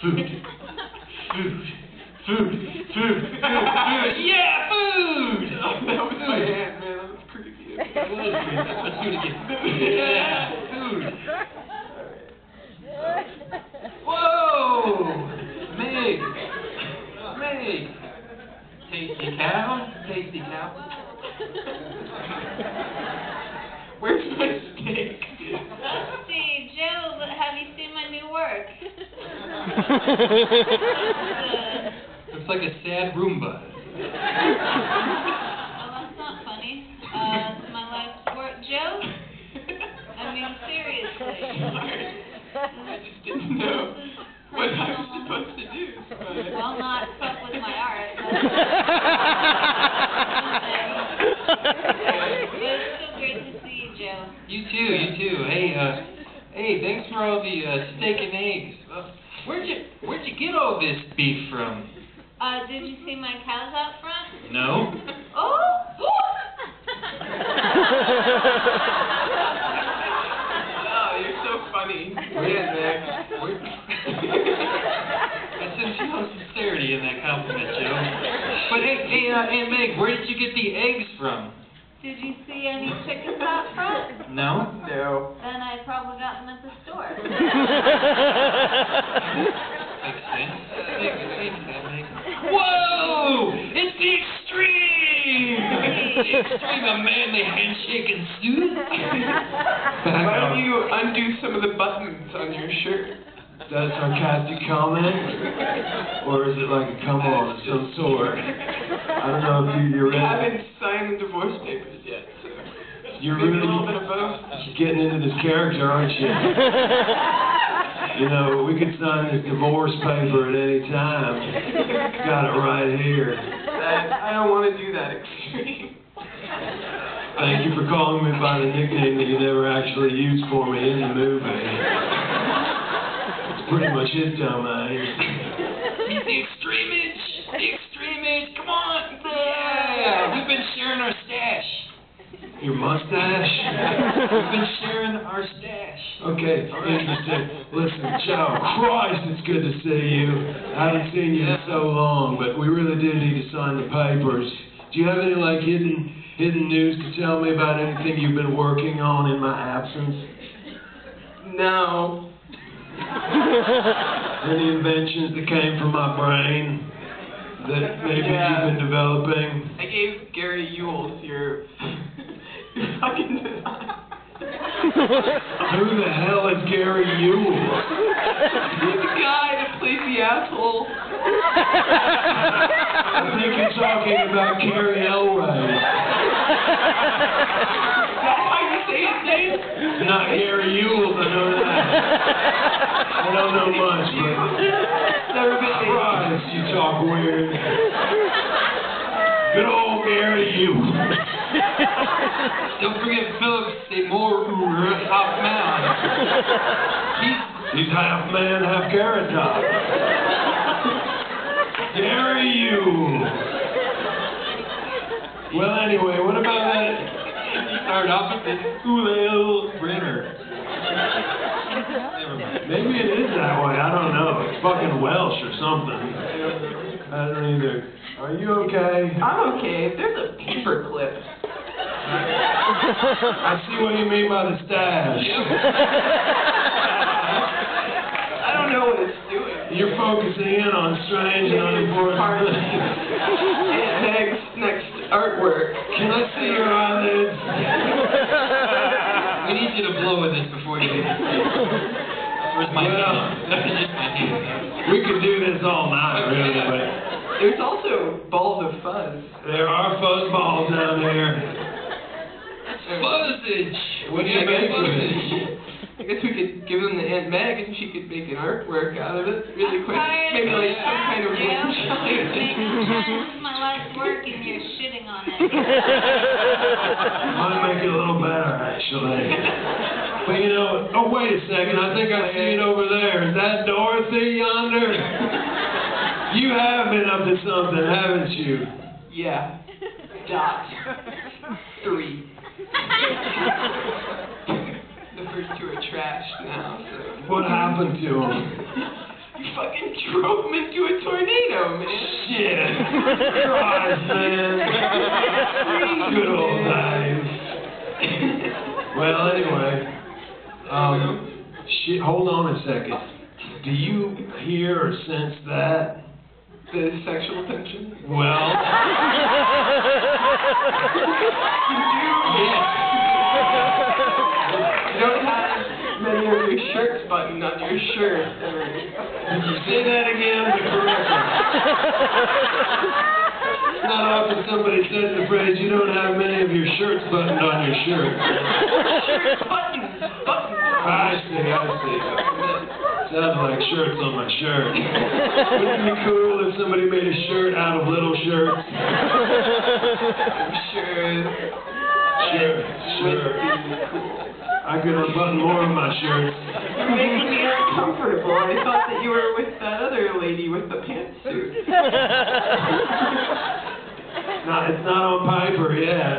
Food. Food. Food. Food. Food. Food. Yeah, food! Oh, that was my hand, man. That was creepy. That was creepy. Let's do it again. Yeah, food. Whoa! Meg! Meg! Tasty cow? Tasty cow? Where's my steak? See, Joe, have you seen my new work? Looks like a sad Roomba. Well, that's not funny. It's my life's work. Joe? I mean, seriously. Sorry. I just didn't know what I was supposed to do. So Well, not fuck with my art. But it's so great to see you, Joe. You too. Hey, thanks for all the steak and eggs. Where'd you get all this beef from? Did you see my cows out front? No. Oh! Oh, you're so funny. Yeah, Nick. I sense no sincerity in that compliment, Joe. But hey, Meg, where did you get the eggs from? Did you see any chickens out front? No. No. Then I probably got them at the store. Makes sense. Makes sense. Whoa! It's the extreme! The extreme of manly handshake and suit. Why don't you undo some of the buttons on your shirt? Is that a sarcastic comment? Or is it like a come on of some sort? I don't know if you're We ready. haven't signed the divorce papers yet, so You're maybe really a little bit of both. getting into this character, aren't you? You know, we could sign this divorce paper at any time. Got it right here. I don't want to do that extreme. Thank you for calling me by the nickname that you never actually used for me in the movie. It's pretty much his domain. He's the extreme itch. The extreme itch. Come on. Yeah. We've been sharing our stash. Your mustache? We've been sharing our stash. Okay, interesting. Listen, Joe, Christ, it's good to see you. I haven't seen you in so long, but we really do need to sign the papers. Do you have any, like, hidden news to tell me about anything you've been working on in my absence? No. Any inventions that came from my brain that maybe you've been developing? I gave Gary Yules your fucking design. Who the hell is Gary Yules? He's the guy that plays the asshole. I think you're talking about Carrie Elway. Is that how you say his name? Not Gary Yules, I know that. I don't know much, but Never been Christ, you talk weird. Good old Gary Yules. Don't forget Philip Seymour Hoffman. He's half man, half carrot top. Gary Yules. Well, anyway, what about that? You started off with this Julio Brenner. Never mind. Maybe it is that way. I don't know. It's fucking Welsh or something. I don't either. Are you okay? I'm okay. There's a paper clip. I see what you mean by the stash. I don't know what it's doing. You're focusing in on strange and unimportant things. Next artwork. Can I see your eyelids? We need you to blow with this before you leave the stage. Where's my hand? That's just my hand. We could do this all night, really, but There's also balls of fuzz. there are fuzz balls down here. Fuzzage! What do you make with it? I guess we could give them to Aunt Meg and she could make an artwork out of it really quick. Tired Maybe of like that, some kind of Joe. wind This is my life's work and you're shitting on it. Might make it a little better, actually. But you know, oh wait a second, I think I see it over there. Is that Dorothy yonder? You have been up to something, haven't you? Yeah. Dot. 3. The first two are trash now, so. What happened to him? You fucking drove him into a tornado, man. Shit. Christ, man. Good old days. Well, anyway. Shit, hold on a second. Do you hear or sense that? The sexual tension? Well. Yes. You don't have many of your shirts buttoned on your shirt. Did you say that again? It's not often somebody says the phrase, you don't have many of your shirts buttoned on your shirt. Shirts buttons. I see. Sounds like shirts on my shirt. Wouldn't it be cool if somebody made a shirt out of little shirts? Sure. I could unbutton more of my shirts. You're making me uncomfortable. I thought that you were with that other lady with the pantsuit. It's not on Piper yet.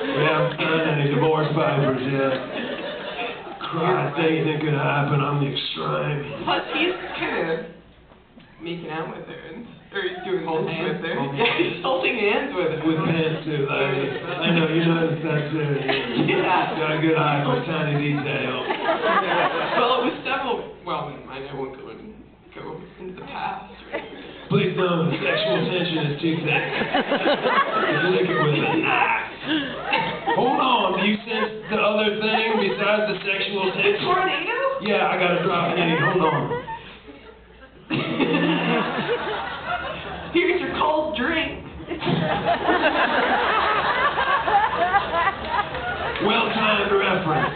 We haven't done any divorce papers yet. Christ, anything could happen. I'm the extreme. Plus, he's kind of making out with her, or he's doing Holding this with her. hands? Yeah, he's holding hands with her. With pants too, lady. I know, you noticed that too. Yeah. Got a good eye for tiny detail. Well, it was several. Well, I won't go into the past. Please don't. The sexual tension is too thick. You lick it with a knife. Hold on. Do you sense the other thing besides the sexual tension? Tornado? Yeah, I gotta drop in. Hold on. Here's your cold drink. Well-timed reference.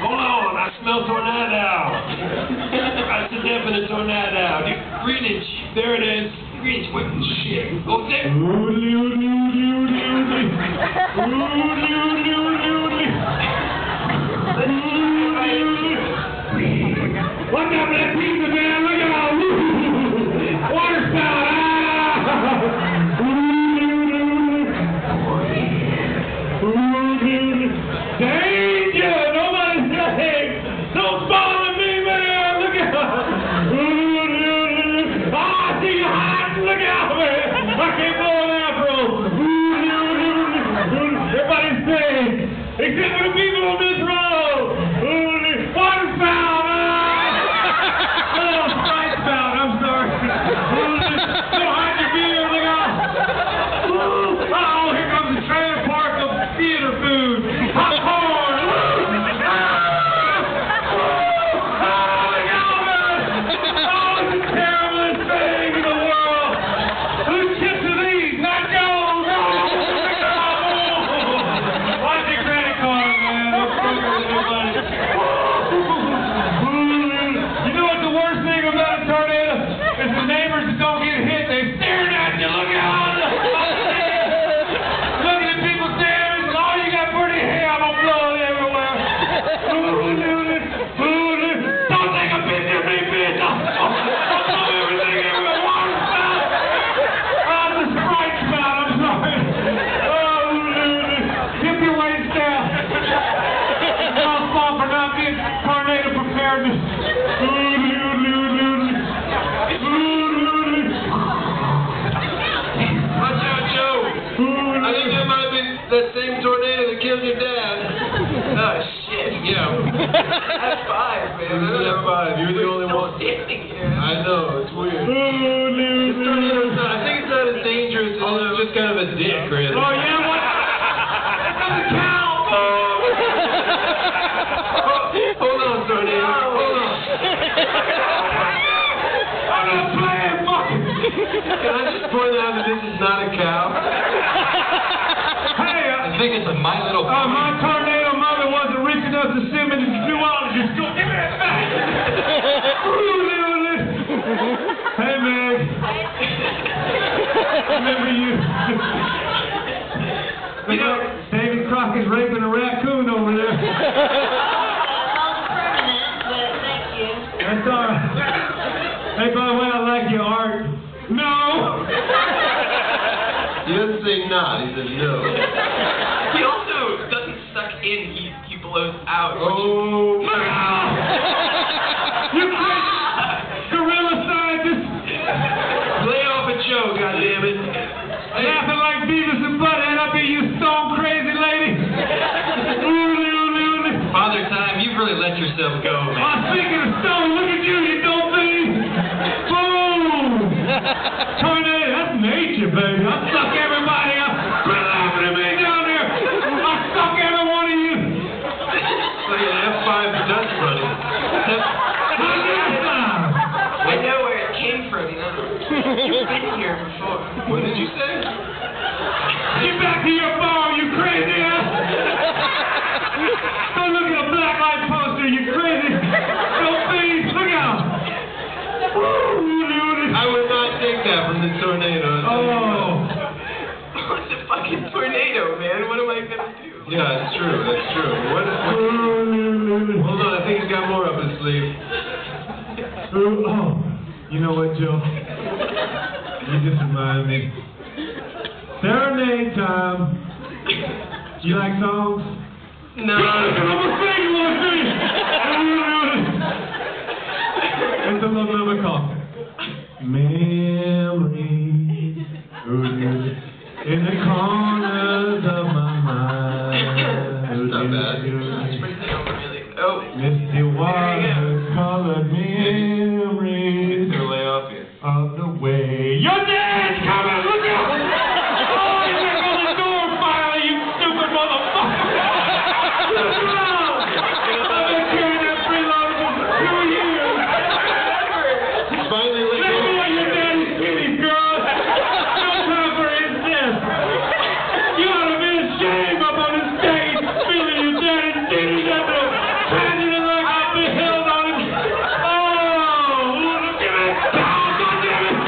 Hold on. I smell tornado. That's a definite tornado. Greenwich. There it is. Greenwich. What shit? Oh, there. What's up with that pizza, man? Look at all water spout. Danger! Nobody's safe. Don't bother me, man. Look out! I see you hiding. Look out, man. I can't blow an afro. Everybody's safe, except for the people on this road. Water spout. That same tornado that killed your dad. Oh, shit. Yeah. That's five, man. That's five. You're the only one. I know. It's weird. This tornado's not, I think it's not as dangerous as it's just kind of a dick, really. Oh, yeah? What? That doesn't count. Hold on, tornado. Hold on. I'm not playing. Can I just point out that this is not a cow? I think it's a My Little Pony. My tornado mother wasn't rich enough to send me to the zoologist. Go give me that back. Hey, Meg. Remember you? You know, David Crockett's raping a raccoon over there. All permanent, but thank you. That's all right. Hey, by the way, I like your art. No. He doesn't say not. He says no. He also doesn't suck in. He blows out. out. Oh, you crazy gorilla scientist! Lay off a Joe, goddammit! Laughing like Beavis and Butthead, I be you stone crazy lady! Father Time, you've really let yourself go, man. Oh, speaking of stone, look at you, you don't think? Boom! Tornado, that's nature, baby. I'll suck everybody up. Quit laughing at me down there. I'll suck every one of you. It's like an F5 dust bunny. I know where it came from now. You've been here before. What did you say? Get back to your farm, you crazy ass! Don't look at a black light poster, you crazy! Don't please, look out! I would not take that from the tornado. Oh! It's a fucking tornado, man. What am I gonna do? Yeah, that's true. That's true. What? Hold on, I think he's got more up his sleeve. Oh, you know what, Joe? You just remind me. Serenade time. You like songs? No. I'm gonna sing you one thing. It's a little number called Memories in the corners of my mind. That's not bad. Oh. Misty water-colored memories He's gonna lay off you. of the way. Your dad's coming! Look out! Oh, you took on the door finally, you stupid motherfucker! I've been carrying that freeloader for 2 years! Finally let Let go. me on your daddy's titties, girl! No time for incest! You ought to be ashamed up on the stage feeling your daddy's titties after tragedy like I've been held on him! Oh! Look at it! God damn it!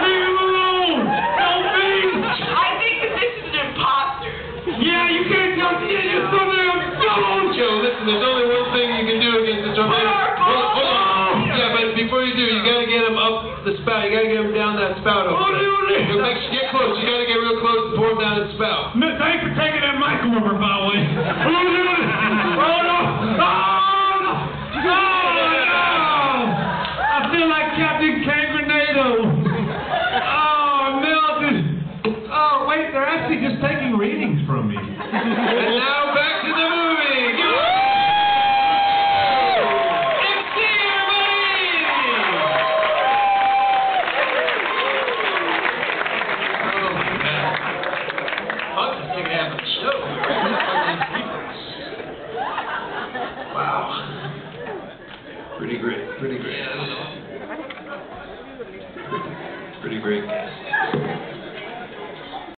Leave him alone! Don't be! I think that this is an imposter. Yeah, you can't tell me you're so damn dumb! Joe, listen, there's only one thing you can do against the tornado. Hold on. Yeah, but before you do, you gotta get him up the spout. You gotta get him down that spout over there. Get close. You gotta get real close and pour him down his spout. Miss, thanks for taking that mic over, by the way. Oh, no! Oh, no! Oh, no! I feel like Captain Cangrenado. Oh, I'm melted. Oh, wait, they're actually just taking readings from me. And now back to the movie. Give it MC, everybody! Oh, man. Fun to take half of the show. Wow. Pretty great. Pretty great. Pretty great.